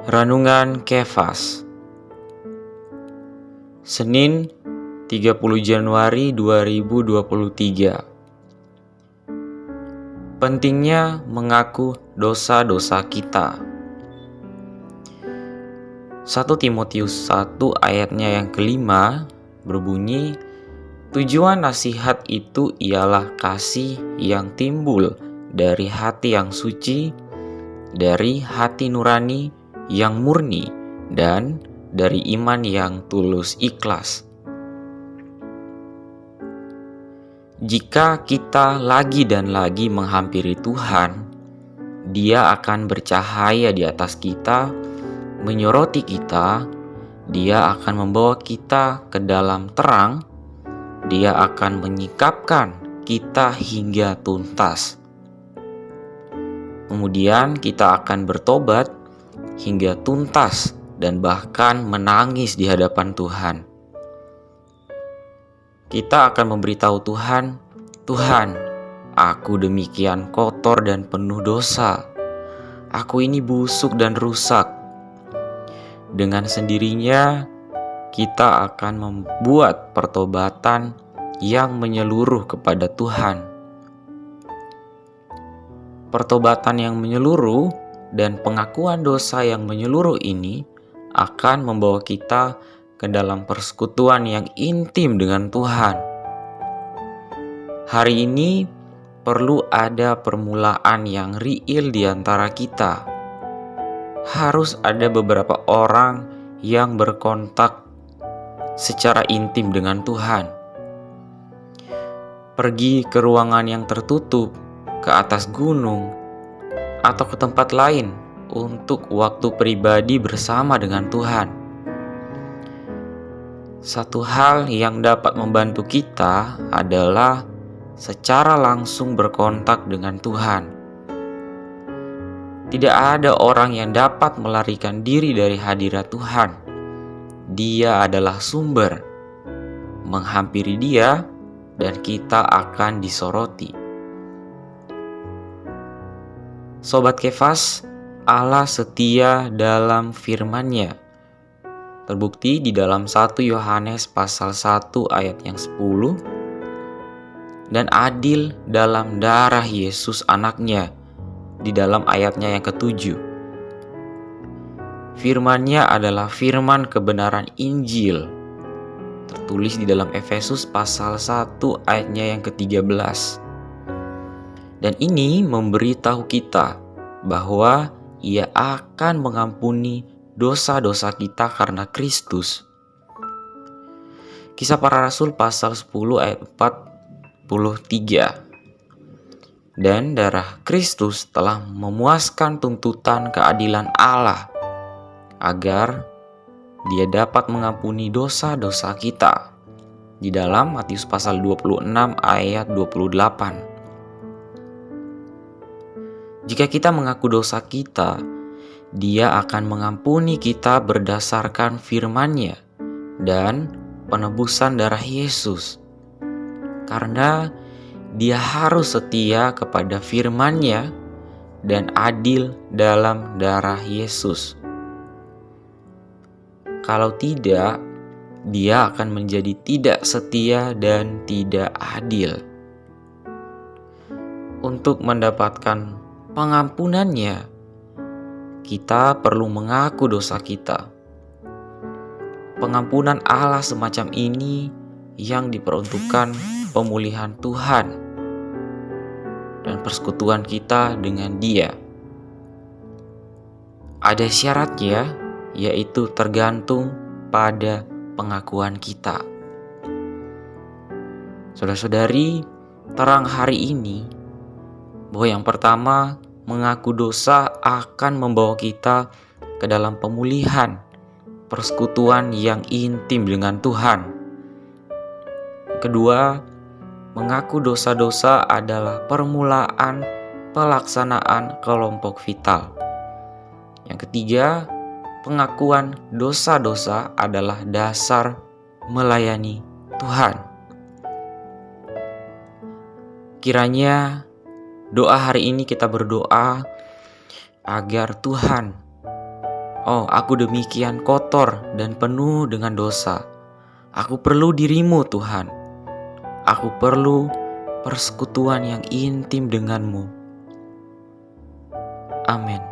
Renungan Kefas, Senin 30 Januari 2023. Pentingnya mengaku dosa-dosa kita. 1 Timotius 1 ayatnya yang kelima berbunyi, tujuan nasihat itu ialah kasih yang timbul dari hati yang suci, dari hati nurani yang murni, dan dari iman yang tulus ikhlas. Jika kita lagi dan lagi menghampiri Tuhan, Dia akan bercahaya di atas kita, menyoroti kita. Dia akan membawa kita ke dalam terang. Dia akan menyikapkan kita hingga tuntas. Kemudian kita akan bertobat hingga tuntas dan bahkan menangis di hadapan Tuhan. Kita akan memberitahu Tuhan, Tuhan, aku demikian kotor dan penuh dosa. Aku ini busuk dan rusak. Dengan sendirinya, kita akan membuat pertobatan yang menyeluruh kepada Tuhan. Pertobatan yang menyeluruh dan pengakuan dosa yang menyeluruh ini akan membawa kita ke dalam persekutuan yang intim dengan Tuhan. Hari ini perlu ada permulaan yang real di antara kita. Harus ada beberapa orang yang berkontak secara intim dengan Tuhan. Pergi ke ruangan yang tertutup, ke atas gunung, atau ke tempat lain untuk waktu pribadi bersama dengan Tuhan. Satu hal yang dapat membantu kita adalah secara langsung berkontak dengan Tuhan. Tidak ada orang yang dapat melarikan diri dari hadirat Tuhan. Dia adalah sumber. Menghampiri Dia dan kita akan disoroti. Sobat Kefas, Allah setia dalam firman-Nya. Terbukti di dalam 1 Yohanes pasal 1 ayat yang 10, dan adil dalam darah Yesus anaknya di dalam ayatnya yang ke-7. Firman-Nya adalah firman kebenaran Injil, tertulis di dalam Efesus pasal 1 ayatnya yang ke-13. Dan ini memberitahu kita bahwa Ia akan mengampuni dosa-dosa kita karena Kristus. Kisah Para Rasul pasal 10 ayat 43. Dan darah Kristus telah memuaskan tuntutan keadilan Allah agar Dia dapat mengampuni dosa-dosa kita. Di dalam Matius pasal 26 ayat 28. Jika kita mengaku dosa kita, Dia akan mengampuni kita berdasarkan firman-Nya dan penebusan darah Yesus. Karena Dia harus setia kepada firman-Nya dan adil dalam darah Yesus. Kalau tidak, Dia akan menjadi tidak setia dan tidak adil. Untuk mendapatkan pengampunan-Nya, kita perlu mengaku dosa kita. Pengampunan Allah semacam ini yang diperuntukkan pemulihan Tuhan dan persekutuan kita dengan Dia. Ada syaratnya, yaitu tergantung pada pengakuan kita. Saudara-saudari, terang hari ini bahwa yang pertama, mengaku dosa akan membawa kita ke dalam pemulihan, persekutuan yang intim dengan Tuhan. Kedua, mengaku dosa-dosa adalah permulaan pelaksanaan kelompok vital. Yang ketiga, pengakuan dosa-dosa adalah dasar melayani Tuhan. Kiranya doa hari ini kita berdoa agar Tuhan Oh, aku demikian kotor dan penuh dengan dosa. Aku perlu dirimu, Tuhan. Aku perlu persekutuan yang intim denganmu. Amin.